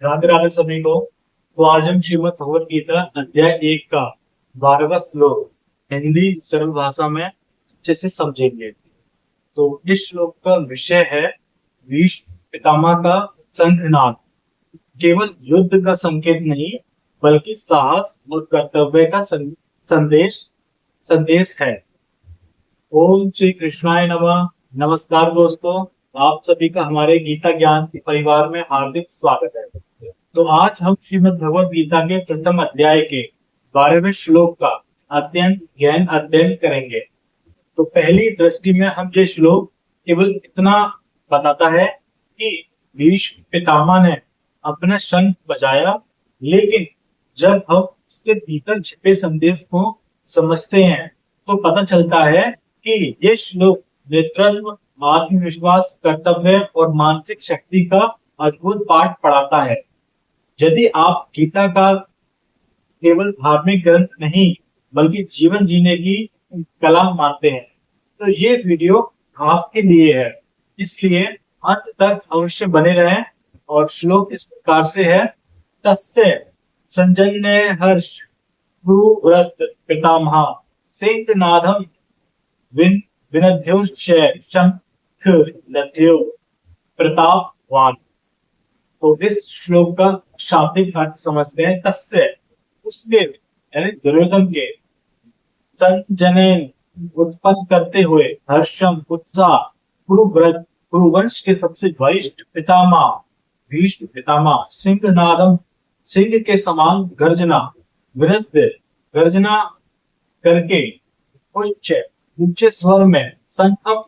राधे राधे सभी को। तो आज हम श्रीमद् भगवत गीता अध्याय 1 का 12वां श्लोक हिंदी सरल भाषा में अच्छे से समझेंगे। तो इस श्लोक का विषय है भीष्म पितामह का शंखनाद। केवल युद्ध का संकेत नहीं बल्कि साहस और कर्तव्य का संदेश संदेश है। ओम श्री कृष्णाय नमः। नमस्कार दोस्तों, आप सभी का हमारे गीता ज्ञान के परिवार में हार्दिक स्वागत है। तो आज हम श्रीमद् भगवत गीता के प्रथम अध्याय के 12वें श्लोक का गहन अध्ययन करेंगे। तो पहली दृष्टि में हम ये श्लोक केवल इतना बताता है कि भीष्म पितामह ने अपना शंख बजाया, लेकिन जब हम इसके भीतर छिपे संदेश को समझते हैं तो पता चलता है कि ये श्लोक नेतृत्व, आत्मविश्वास, कर्तव्य और मानसिक शक्ति का अद्भुत पाठ पढ़ाता है। यदि आप गीता का केवल धार्मिक ग्रंथ नहीं बल्कि जीवन जीने की कला मानते हैं तो ये वीडियो आपके लिए है, इसलिए अंत तक अवश्य बने रहें। और श्लोक इस प्रकार से है। तस्य संजन्य हर्ष व्रत पितामह सिंहनादम विनद्योश्च शंख नद्यो प्रतापवान। तो इस श्लोक का शाब्दिक अर्थ समझते हैं। तस्य उसके यानी दुर्योधन के संजनन उत्पन्न करते हुए हर्षम उत्साह कुरुवंश के सबसे वरिष्ठ पितामह भीष्म पितामह सिंहनादम सिंह के समान गर्जना विरुद्ध गर्जना करके उच्च ऊंचे स्वर में संतम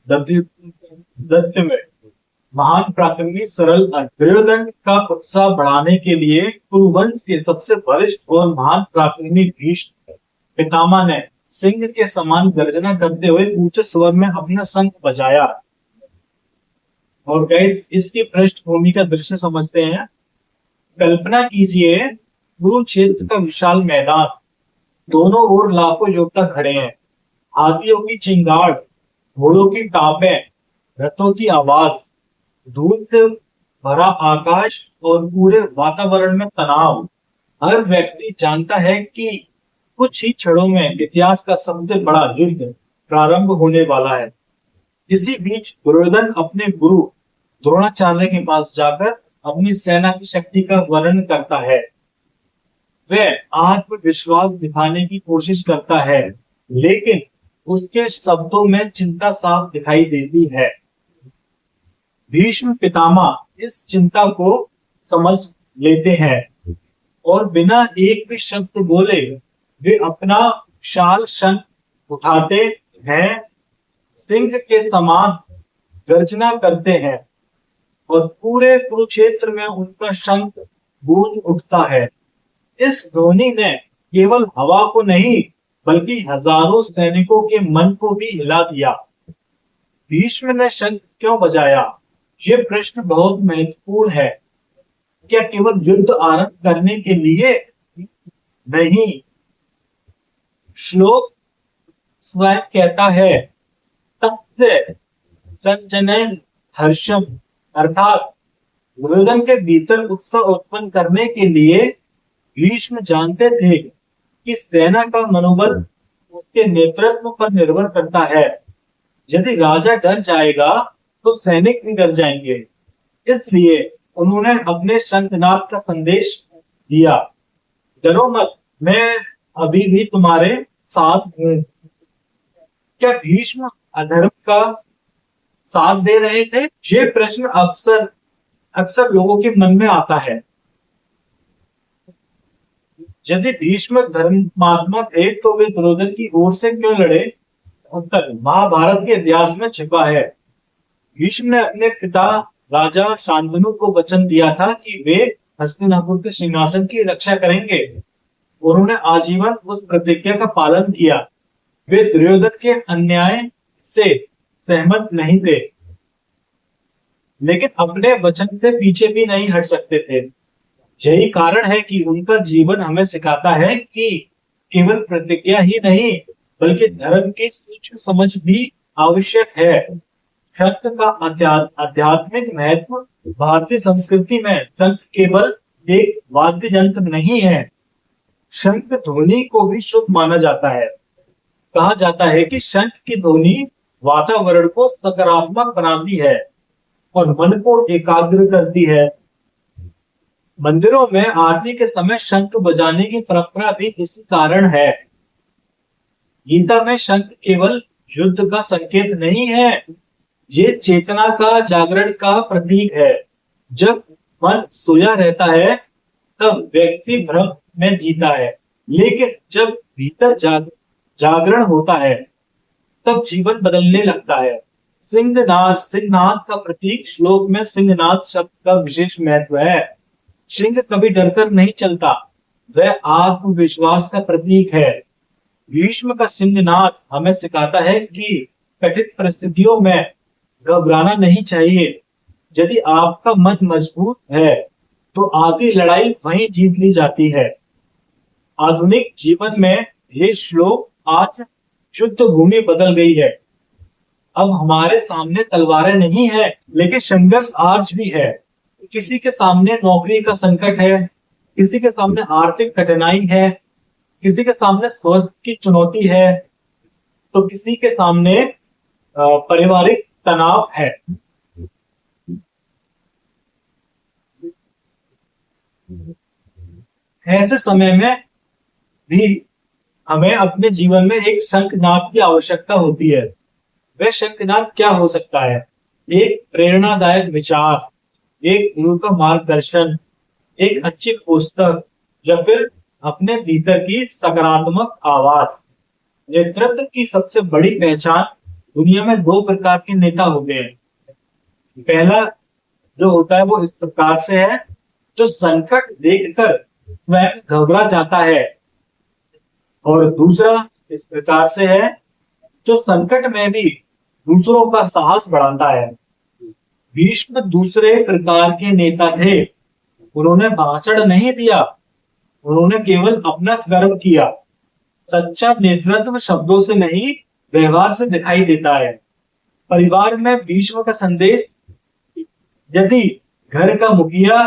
दत्त में महान पराक्रमी सरल दुर्योधन का उत्साह बढ़ाने के लिए कुरुवंश के सबसे वरिष्ठ और महान पराक्रमी भीष्म पितामह ने सिंह के समान गर्जना करते हुए ऊंचे स्वर में अपना शंख बजाया। और गाइस इसकी पृष्ठभूमि का दृश्य समझते हैं। कल्पना कीजिए कुरुक्षेत्र का विशाल मैदान, दोनों ओर लाखों योद्धा खड़े हैं। हाथियों की चिंगाड़, घोड़ों की टापें, रथों की आवाज, धूल से भरा आकाश और पूरे वातावरण में तनाव। हर व्यक्ति जानता है कि कुछ ही क्षणों में इतिहास का सबसे बड़ा युद्ध प्रारंभ होने वाला है। इसी बीच दुर्योधन अपने गुरु द्रोणाचार्य के पास जाकर अपनी सेना की शक्ति का वर्णन करता है। वह आत्मविश्वास दिखाने की कोशिश करता है, लेकिन उसके शब्दों में चिंता साफ दिखाई देती है। भीष्म पितामह इस चिंता को समझ लेते हैं और बिना एक भी शब्द बोले वे अपना विशाल शंख उठाते हैं, सिंह के समान गर्जना करते हैं और पूरे कुरुक्षेत्र में उनका शंख गूंज उठता है। इस ध्वनि ने केवल हवा को नहीं बल्कि हजारों सैनिकों के मन को भी हिला दिया। भीष्म ने शंख क्यों बजाया? ये प्रश्न बहुत महत्वपूर्ण है। क्या केवल युद्ध आरंभ करने के लिए? नहीं। श्लोक स्वयं कहता है तस्य संजनन हर्षम, अर्थात दुर्योधन के भीतर उत्साह उत्पन्न करने के लिए भीष्म जानते थे कि सेना का मनोबल उसके नेतृत्व पर निर्भर करता है। यदि राजा डर जाएगा तो सैनिक भी डर जाएंगे। इसलिए उन्होंने अपने शंखनाद का संदेश दिया। डरो मत, मैं अभी भी तुम्हारे साथ हूं। क्या भीष्म अधर्म का साथ दे रहे थे? ये प्रश्न अक्सर लोगों के मन में आता है। यदि भीष्म धर्मात्मा थे तो वे दुर्योधन की ओर से क्यों लड़े? उत्तर महाभारत के इतिहास में छिपा है। भीष्म ने अपने पिता राजा शांतनु को वचन दिया था कि वे हस्तिनापुर के सिंहासन की रक्षा करेंगे। उन्होंने आजीवन उस प्रतिज्ञा का पालन किया। वे दुर्योधन के अन्याय से सहमत नहीं थे, लेकिन अपने वचन से पीछे भी नहीं हट सकते थे। यही कारण है कि उनका जीवन हमें सिखाता है कि केवल प्रतिज्ञा ही नहीं बल्कि धर्म की सूक्ष्म समझ भी आवश्यक है। शंख का आध्यात्मिक महत्व। भारतीय संस्कृति में शंख केवल एक वाद्य यंत्र नहीं है, शंख ध्वनि को भी शुभ माना जाता है। कहा जाता है कि शंख की ध्वनि वातावरण को सकारात्मक बनाती है और मन को एकाग्र करती है। मंदिरों में आरती के समय शंख बजाने की परंपरा भी इसी कारण है। गीता में शंख केवल युद्ध का संकेत नहीं है, ये चेतना का जागरण का प्रतीक है। जब मन सोया रहता है तब व्यक्ति भ्रम में जीता है, लेकिन जब भीतर जागरण होता है तब जीवन बदलने लगता है। सिंहनाद, सिंहनाद का प्रतीक। श्लोक में सिंहनाद शब्द का विशेष महत्व है। सिंह कभी डरकर नहीं चलता, वह आत्मविश्वास का प्रतीक है। भीष्म का सिंहनाद हमें सिखाता है कि कठिन परिस्थितियों में घबराना नहीं चाहिए। यदि आपका मन मजबूत है तो आगे लड़ाई वहीं जीत ली जाती है। आधुनिक जीवन में ये श्लोक आज युद्ध भूमि बदल गई है। अब हमारे सामने तलवारें नहीं है, लेकिन संघर्ष आज भी है। किसी के सामने नौकरी का संकट है, किसी के सामने आर्थिक कठिनाई है, किसी के सामने स्वास्थ्य की चुनौती है, तो किसी के सामने पारिवारिक तनाव है। ऐसे समय में भी हमें अपने जीवन में एक शंखनाद की आवश्यकता होती है। वह शंखनाद क्या हो सकता है? एक प्रेरणादायक विचार, एक गुरु का मार्गदर्शन, एक अच्छी पुस्तक, या फिर अपने भीतर की सकारात्मक आवाज। नेतृत्व की सबसे बड़ी पहचान, दुनिया में दो प्रकार के नेता होते हैं। पहला जो होता है वो इस प्रकार से है, जो संकट देखकर स्वयं घबरा जाता है, और दूसरा इस प्रकार से है, जो संकट में भी दूसरों का साहस बढ़ाता है। भीष्म दूसरे प्रकार के नेता थे। उन्होंने भाषण नहीं दिया, उन्होंने केवल अपना कर्म किया। सच्चा नेतृत्व शब्दों से नहीं, व्यवहार से दिखाई देता है। परिवार में भीष्म का संदेश, यदि घर का मुखिया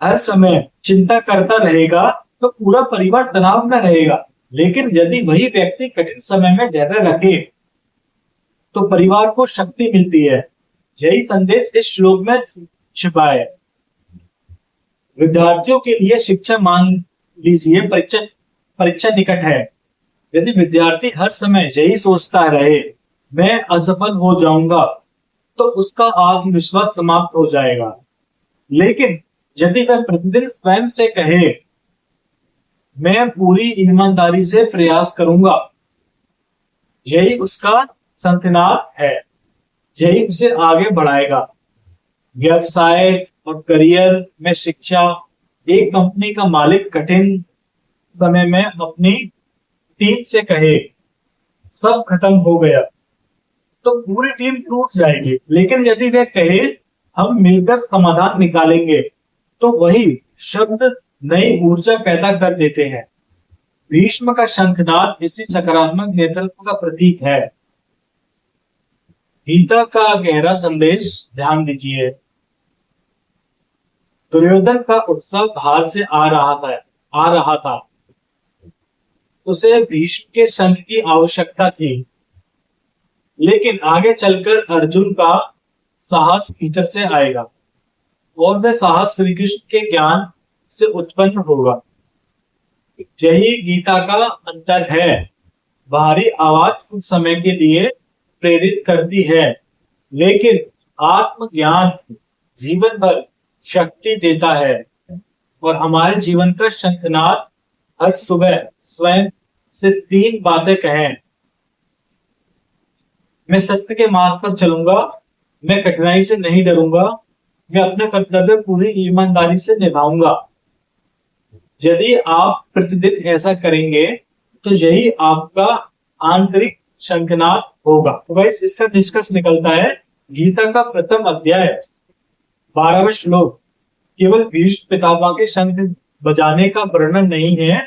हर समय चिंता करता रहेगा तो पूरा परिवार तनाव में रहेगा, लेकिन यदि वही व्यक्ति कठिन समय में धैर्य रखे तो परिवार को शक्ति मिलती है। यही संदेश इस श्लोक में छिपा है। विद्यार्थियों के लिए शिक्षा, मान लीजिए परीक्षा निकट है। यदि विद्यार्थी हर समय यही सोचता रहे, मैं असफल हो जाऊंगा, तो उसका आत्मविश्वास समाप्त हो जाएगा। लेकिन यदि वह प्रतिदिन स्वयं से कहे, मैं पूरी ईमानदारी से प्रयास करूंगा, यही उसका शंखनाद है, यही उसे आगे बढ़ाएगा। व्यवसाय और करियर में शिक्षा, एक कंपनी का मालिक कठिन समय में अपनी टीम से कहे, सब खत्म हो गया, तो पूरी टीम टूट जाएगी। लेकिन यदि वह कहे, हम मिलकर समाधान निकालेंगे, तो वही शब्द नई ऊर्जा पैदा कर देते हैं। भीष्म का शंखनाद इसी सकारात्मक नेतृत्व का प्रतीक है। गीता का गहरा संदेश ध्यान दीजिए। दुर्योधन का उत्सव बाहर से आ रहा था। उसे भीष्म के शंख की आवश्यकता थी, लेकिन आगे चलकर अर्जुन का साहस भीतर से आएगा, और वह साहस श्री कृष्ण के ज्ञान से उत्पन्न होगा। यही गीता का अंतर है। बाहरी आवाज कुछ समय के लिए प्रेरित करती है, लेकिन आत्मज्ञान जीवन भर शक्ति देता है। और हमारे जीवन का शंखनाद हर सुबह स्वयं से 3 बातें कहें। मैं सत्य के मार्ग पर चलूंगा, मैं कठिनाई से नहीं डरूंगा, मैं अपना कर्तव्य पूरी ईमानदारी से निभाऊंगा। यदि आप प्रतिदिन ऐसा करेंगे तो यही आपका आंतरिक शंखनाद होगा। तो गाइस, इसका निष्कर्ष निकलता है, गीता का प्रथम अध्याय 12वां श्लोक केवल भीष्म पितामह के शंख बजाने का वर्णन नहीं है।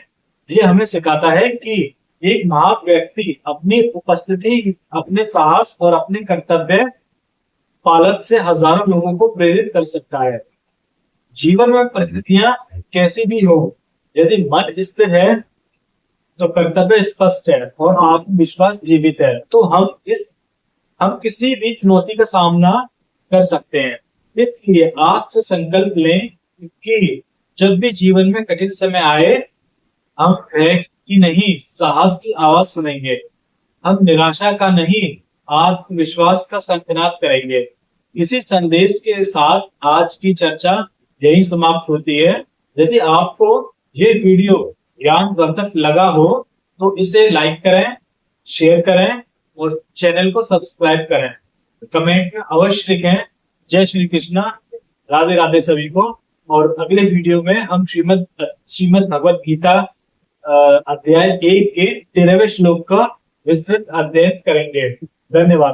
ये हमें सिखाता है कि एक महान व्यक्ति अपनी उपस्थिति, अपने साहस और अपने कर्तव्य पालक से हजारों लोगों को प्रेरित कर सकता है। जीवन में परिस्थितियां कैसी भी हो, यदि मन स्थिर है तो कर्तव्य स्पष्ट है और आत्मविश्वास जीवित है, तो हम किसी भी चुनौती का सामना कर सकते हैं। इसलिए आज से संकल्प लें कि जब भी जीवन में कठिन समय आए, हम भय की नहीं, साहस की आवाज सुनेंगे। हम निराशा का नहीं, आत्मविश्वास का शंखनाद करेंगे। इसी संदेश के साथ आज की चर्चा यही समाप्त होती है। यदि आपको ये वीडियो ज्ञानवर्धक लगा हो तो इसे लाइक करें, शेयर करें और चैनल को सब्सक्राइब करें। कमेंट में अवश्य लिखें। जय श्री कृष्णा, राधे राधे सभी को। और अगले वीडियो में हम श्रीमद् भगवत गीता अध्याय 1 के 13वें श्लोक का विस्तृत अध्ययन करेंगे। धन्यवाद।